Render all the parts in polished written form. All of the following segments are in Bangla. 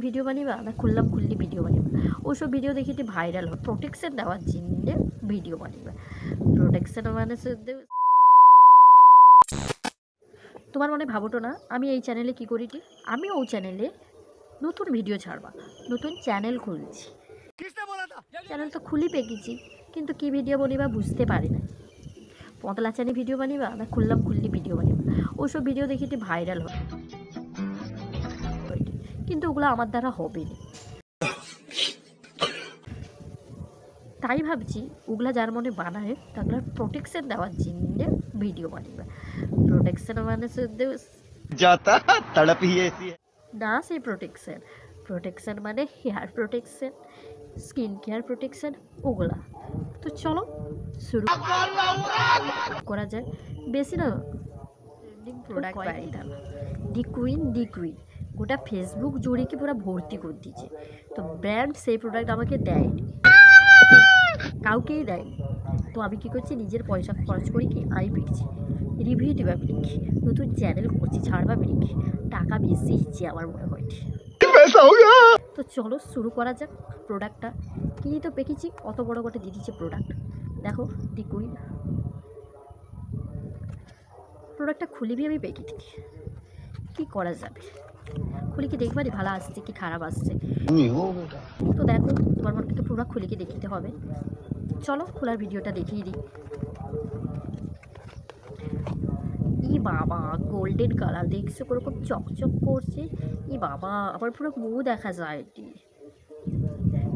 ভিডিও বানিবা না খুললাম খুললি ভিডিও বানিবা, ওসব ভিডিও দেখি ভাইরাল হয়, প্রোটেকশন দেওয়ার জন্য ভিডিও বানিবা। প্রোটেকশন মানে তোমার মনে ভাবোটো না আমি এই চ্যানেলে কি করি, আমি ওই চ্যানেলে নতুন ভিডিও ছাড়বা, নতুন চ্যানেল খুলছি। চ্যানেল তো খুলি পেকেছি, কিন্তু কি ভিডিও বানিবা বুঝতে পারি না। পতলা চানি ভিডিও বানিবা না খুললাম খুললি ভিডিও বানিবা, ওসব ভিডিও দেখি ভাইরাল হয়, কিন্তু ওগুলো আমার দ্বারা হবে না। তাই ভাবছি ওগুলা যার মনে বানায় তাগুলো প্রোটেকশন দেওয়ার জন্য ভিডিও বানিবা। প্রোটেকশন মানে না সেই প্রোটেকশন, প্রোটেকশন মানে hair protection, skin care protection ওগুলা। তো চলো শুরু করা যায়। বেশি না ট্রেন্ডিং প্রোডাক্ট বাইরে দেওয়া, ডি কুইন গোটা ফেসবুক জুড়ে কি পুরো ভর্তি করে দিয়েছে। তো ব্র্যান্ড সেই প্রোডাক্ট আমাকে দেয়নি, কাউকেই দেয়নি। তো আমি কী করছি, নিজের পয়সা খরচ করি কি আমি বিকছি, রিভিউ দেবা লিখি, নতুন চ্যানেল করছি, ছাড়বা লিখি, টাকা বেশি হিচ্ছে আমার মনে হয়। তো চলো শুরু করা যাক। প্রোডাক্টটা কিনি তো পেকেছি, অত বড় করে দিয়ে দিচ্ছে প্রোডাক্ট। দেখো ডি কুইন প্রোডাক্টটা খুলিবি আমি পেকে দিই, কী করা যাবে, খুলে কি দেখবারই ভালো আসছে কি খারাপ আসছে। তো দেখো তোমার মনকে তো পুরো খুলে কি দেখতে হবে। চলো খোলার ভিডিওটা দেখিয়ে দিই। ই বাবা গোল্ডেন কালার দেখছো ওরকম চকচক করছে। ই বাবা আমার পুরো মুখ দেখা যায়, এটি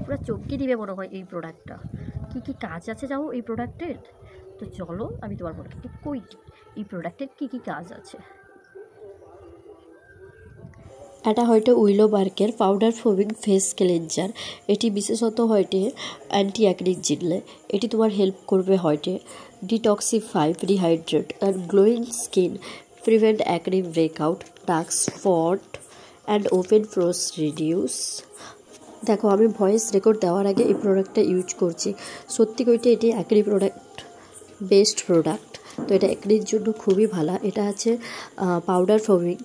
পুরো চমকে দিবে মনে হয় এই প্রোডাক্টটা। কী কী কাজ আছে যাও এই প্রোডাক্টের। তো চলো আমি তোমার মনে একটু কই এই প্রোডাক্টের কী কী কাজ আছে। এটা হয়তো উইলো বার্কের পাউডার ফোমিং ফেস ক্লিনজার। এটি বিশেষত হয়তো অ্যান্টি অ্যাকনিক জিনলে এটি তোমার হেল্প করবে হয়তো detoxify, rehydrate and glowing skin, prevent acne breakout, dark spot and open পোরস reduce. দেখো আমি ভয়েস রেকর্ড দেওয়ার আগে এই প্রোডাক্টটা ইউজ করছি, সত্যি কইতে এটি অ্যাকনি প্রোডাক্ট বেস্ট প্রোডাক্ট। তো এটা অ্যাকনির জন্য খুবই ভালো। এটা আছে পাউডার ফোমিং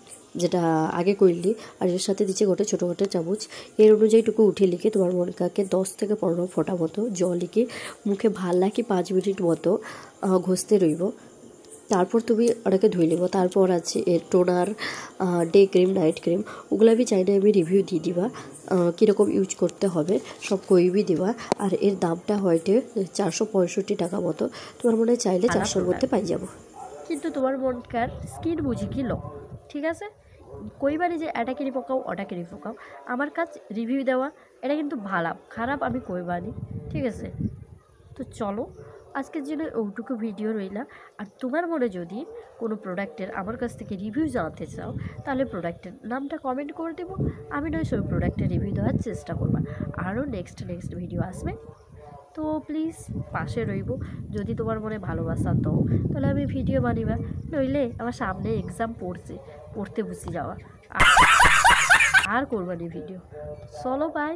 যেটা আগে করলি, আর এর সাথে দিচ্ছে গোটে ছোটো ছোটো চামচ। এর অনুযায়ীটুকু উঠে লিখে তোমার মনকাকে 10 থেকে 15 ফোঁটা মতো জল লিখে মুখে ভাল লাগে 5 মিনিট মতো ঘষতে রইব। তারপর তুমি ওটাকে ধুয়ে নেবো। তারপর আছে এর toner, day cream, night cream, ওগুলো আমি চাইলে আমি রিভিউ দিয়ে দিবা কীরকম ইউজ করতে হবে সব কইবি দিবা। আর এর দামটা হয়তো 465 টাকা মতো, তোমার মনে চাইলে 400-র মধ্যে পাই যাবো। কিন্তু তোমার মনকার স্কিন বুঝি কি লো, ঠিক আছে কইবারই যে এটা কিনে পকাও ওটা কিনে পকাও, আমার কাজ রিভিউ দেওয়া। এটা কিন্তু ভালো খারাপ আমি কইবানি, ঠিক আছে। তো চলো আজকের জন্য ওইটুকু ভিডিও রইলা। আর তোমার মনে যদি কোনো প্রোডাক্টের আমার কাছ থেকে রিভিউ জানতে চাও তাহলে প্রোডাক্টের নামটা কমেন্ট করে দেবো, আমি নয় সেই প্রোডাক্টের রিভিউ দেওয়ার চেষ্টা করবো। আরও নেক্সট ভিডিও আসবে, তো প্লিজ পাশে রইব। যদি তোমার মনে ভালোবাসা দাও তাহলে আমি ভিডিও বানিবা, নইলে আমার সামনে এক্সাম পড়তে বসে যাওয়া আর করবানি ভিডিও। চলো বাই।